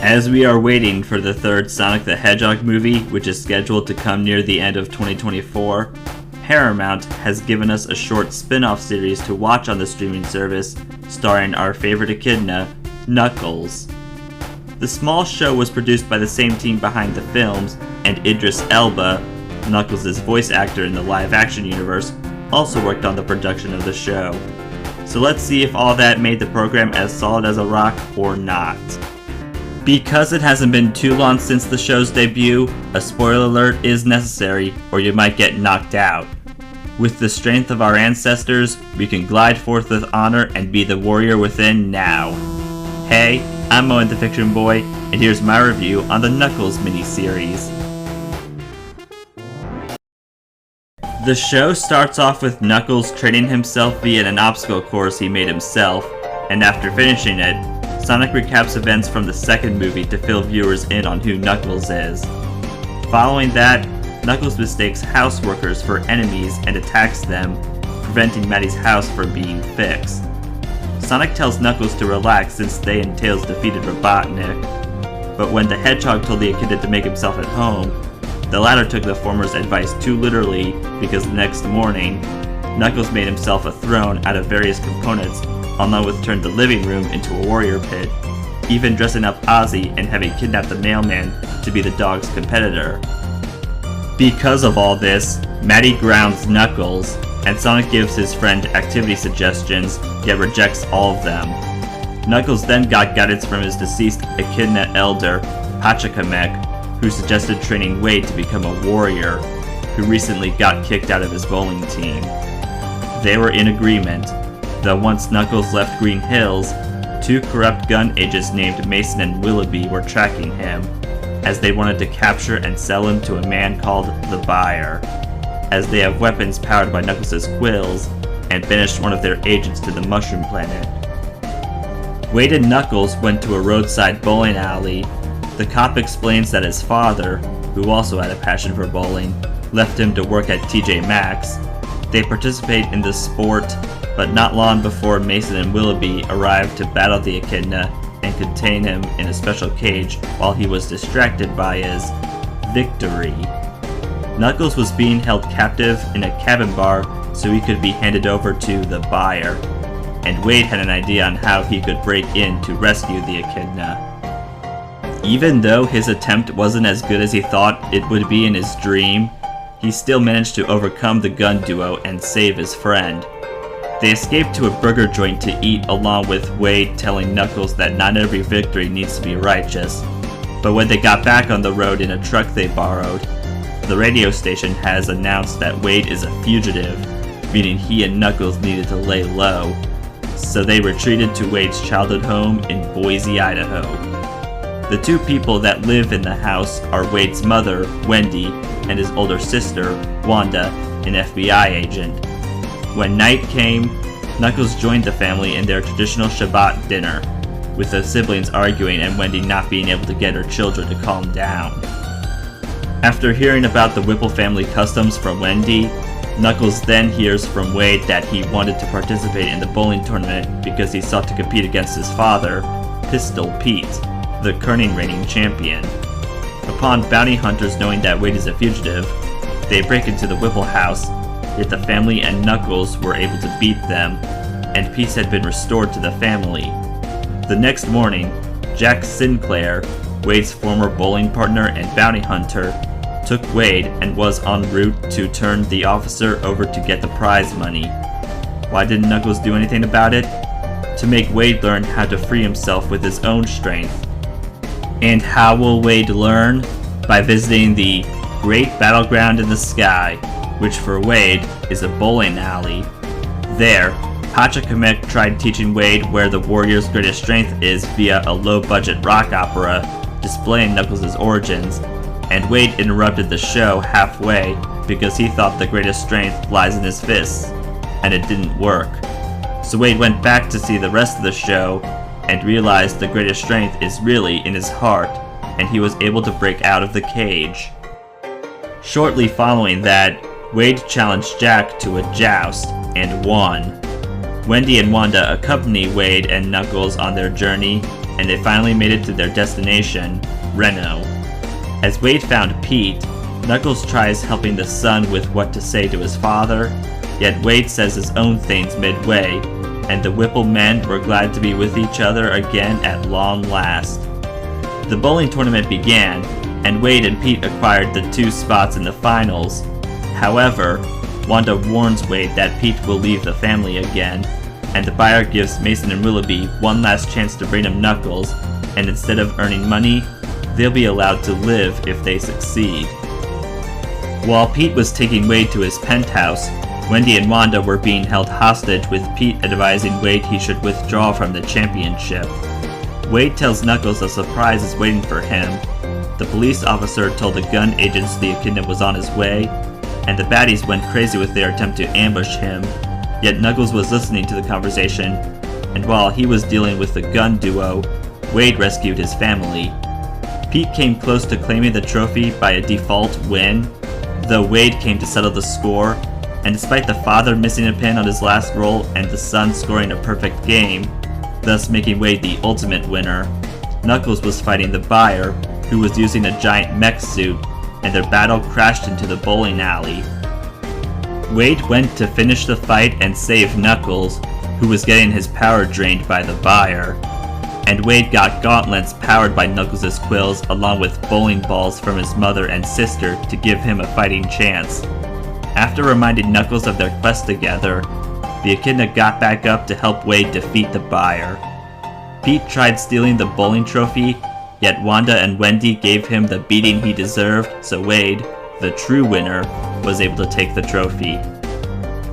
As we are waiting for the third Sonic the Hedgehog movie, which is scheduled to come near the end of 2024, Paramount has given us a short spin-off series to watch on the streaming service starring our favorite Echidna, Knuckles. The small show was produced by the same team behind the films, and Idris Elba, Knuckles' voice actor in the live-action universe, also worked on the production of the show. So let's see if all that made the program as solid as a rock or not. Because it hasn't been too long since the show's debut, a spoiler alert is necessary or you might get knocked out. With the strength of our ancestors, we can glide forth with honor and be the warrior within now. Hey, I'm Owen the Fictionboy, and here's my review on the Knuckles miniseries. The show starts off with Knuckles training himself via an obstacle course he made himself, and after finishing it, Sonic recaps events from the second movie to fill viewers in on who Knuckles is. Following that, Knuckles mistakes house workers for enemies and attacks them, preventing Maddie's house from being fixed. Sonic tells Knuckles to relax since they and Tails defeated Robotnik, but when the Hedgehog told the Echidna to make himself at home, the latter took the former's advice too literally because the next morning, Knuckles made himself a throne out of various components along with turned the living room into a warrior pit, even dressing up Ozzy and having kidnapped the mailman to be the dog's competitor. Because of all this, Maddie grounds Knuckles, and Sonic gives his friend activity suggestions, yet rejects all of them. Knuckles then got guidance from his deceased Echidna elder, Pachacamac, who suggested training Wade to become a warrior, who recently got kicked out of his bowling team. They were in agreement, though once Knuckles left Green Hills, two corrupt gun agents named Mason and Willoughby were tracking him, as they wanted to capture and sell him to a man called the Buyer, as they have weapons powered by Knuckles' quills, and banished one of their agents to the Mushroom Planet. Wade and Knuckles went to a roadside bowling alley. The cop explains that his father, who also had a passion for bowling, left him to work at TJ Maxx. They participate in the sport, but not long before Mason and Willoughby arrive to battle the Echidna and contain him in a special cage while he was distracted by his victory. Knuckles was being held captive in a cabin bar so he could be handed over to the Buyer, and Wade had an idea on how he could break in to rescue the Echidna. Even though his attempt wasn't as good as he thought it would be in his dream, he still managed to overcome the gun duo and save his friend. They escaped to a burger joint to eat along with Wade telling Knuckles that not every victory needs to be righteous. But when they got back on the road in a truck they borrowed, the radio station has announced that Wade is a fugitive, meaning he and Knuckles needed to lay low. So they retreated to Wade's childhood home in Boise, Idaho. The two people that live in the house are Wade's mother, Wendy, and his older sister, Wanda, an FBI agent. When night came, Knuckles joined the family in their traditional Shabbat dinner, with the siblings arguing and Wendy not being able to get her children to calm down. After hearing about the Whipple family customs from Wendy, Knuckles then hears from Wade that he wanted to participate in the bowling tournament because he sought to compete against his father, Pistol Pete, the current reigning champion. Upon bounty hunters knowing that Wade is a fugitive, they break into the Whipple house, yet the family and Knuckles were able to beat them, and peace had been restored to the family. The next morning, Jack Sinclair, Wade's former bowling partner and bounty hunter, took Wade and was en route to turn the officer over to get the prize money. Why didn't Knuckles do anything about it? To make Wade learn how to free himself with his own strength. And how will Wade learn? By visiting the Great Battleground in the Sky, which for Wade is a bowling alley. There, Pachacamac tried teaching Wade where the warrior's greatest strength is via a low-budget rock opera displaying Knuckles' origins, and Wade interrupted the show halfway because he thought the greatest strength lies in his fists, and it didn't work. So Wade went back to see the rest of the show and realized the greatest strength is really in his heart, and he was able to break out of the cage. Shortly following that, Wade challenged Jack to a joust, and won. Wendy and Wanda accompany Wade and Knuckles on their journey, and they finally made it to their destination, Reno. As Wade found Pete, Knuckles tries helping the son with what to say to his father, yet Wade says his own things midway, and the Whipple men were glad to be with each other again at long last. The bowling tournament began, and Wade and Pete acquired the 2 spots in the finals. However, Wanda warns Wade that Pete will leave the family again, and the buyer gives Mason and Willoughby one last chance to bring him Knuckles, and instead of earning money, they'll be allowed to live if they succeed. While Pete was taking Wade to his penthouse, Wendy and Wanda were being held hostage, with Pete advising Wade he should withdraw from the championship. Wade tells Knuckles a surprise is waiting for him. The police officer told the gun agents the Echidna was on his way, and the baddies went crazy with their attempt to ambush him, yet Knuckles was listening to the conversation, and while he was dealing with the gun duo, Wade rescued his family. Pete came close to claiming the trophy by a default win, though Wade came to settle the score, and despite the father missing a pin on his last roll and the son scoring a perfect game, thus making Wade the ultimate winner, Knuckles was fighting the buyer, who was using a giant mech suit, and their battle crashed into the bowling alley. Wade went to finish the fight and save Knuckles, who was getting his power drained by the buyer, and Wade got gauntlets powered by Knuckles' quills along with bowling balls from his mother and sister to give him a fighting chance. After reminding Knuckles of their quest together, the Echidna got back up to help Wade defeat the buyer. Pete tried stealing the bowling trophy, yet Wanda and Wendy gave him the beating he deserved, so Wade, the true winner, was able to take the trophy.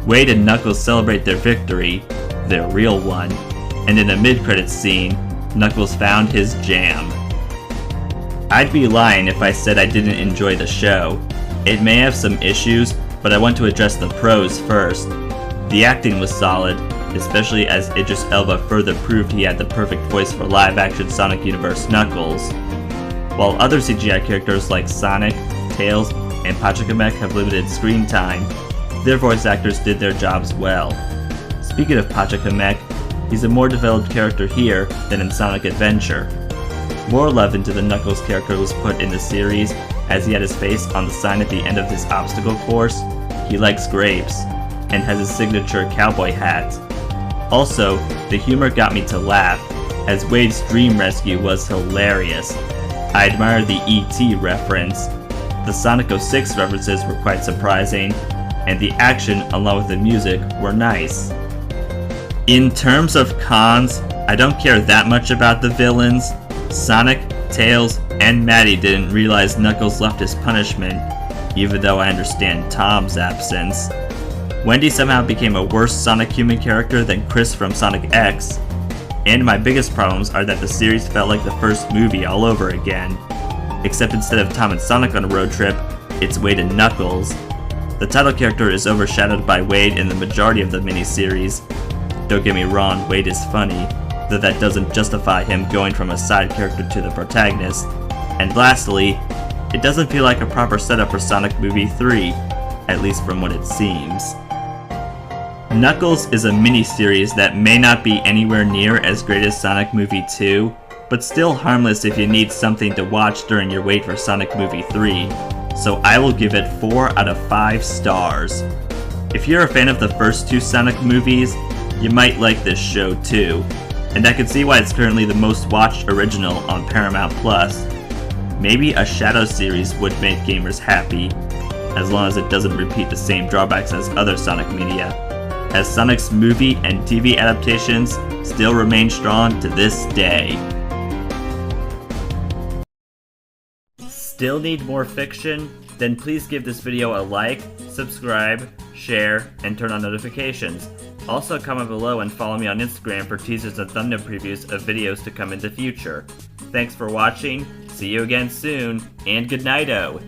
Wade and Knuckles celebrate their victory, their real one, and in a mid-credits scene, Knuckles found his jam. I'd be lying if I said I didn't enjoy the show. It may have some issues, but I want to address the pros first. The acting was solid, especially as Idris Elba further proved he had the perfect voice for live-action Sonic Universe Knuckles. While other CGI characters like Sonic, Tails, and Pachacamac have limited screen time, their voice actors did their jobs well. Speaking of Pachacamac, he's a more developed character here than in Sonic Adventure. More love into the Knuckles character was put in the series, as he had his face on the sign at the end of this obstacle course. He likes grapes, and has his signature cowboy hat. Also, the humor got me to laugh, as Wade's dream rescue was hilarious. I admire the E.T. reference. The Sonic 06 references were quite surprising, and the action along with the music were nice. In terms of cons, I don't care that much about the villains. Sonic, Tails, and Maddie didn't realize Knuckles left his punishment, even though I understand Tom's absence. Wendy somehow became a worse Sonic human character than Chris from Sonic X, and my biggest problems are that the series felt like the first movie all over again, except instead of Tom and Sonic on a road trip, it's Wade and Knuckles. The title character is overshadowed by Wade in the majority of the miniseries. Don't get me wrong, Wade is funny, though that doesn't justify him going from a side character to the protagonist. And lastly, it doesn't feel like a proper setup for Sonic Movie 3, at least from what it seems. Knuckles is a mini-series that may not be anywhere near as great as Sonic Movie 2, but still harmless if you need something to watch during your wait for Sonic Movie 3, so I will give it 4 out of 5 stars. If you're a fan of the first 2 Sonic movies, you might like this show too, and I can see why it's currently the most watched original on Paramount Plus. Maybe a Shadow series would make gamers happy, as long as it doesn't repeat the same drawbacks as other Sonic media, as Sonic's movie and TV adaptations still remain strong to this day. Still need more fiction? Then please give this video a like, subscribe, share, and turn on notifications. Also comment below and follow me on Instagram for teasers and thumbnail previews of videos to come in the future. Thanks for watching, see you again soon, and good night-o!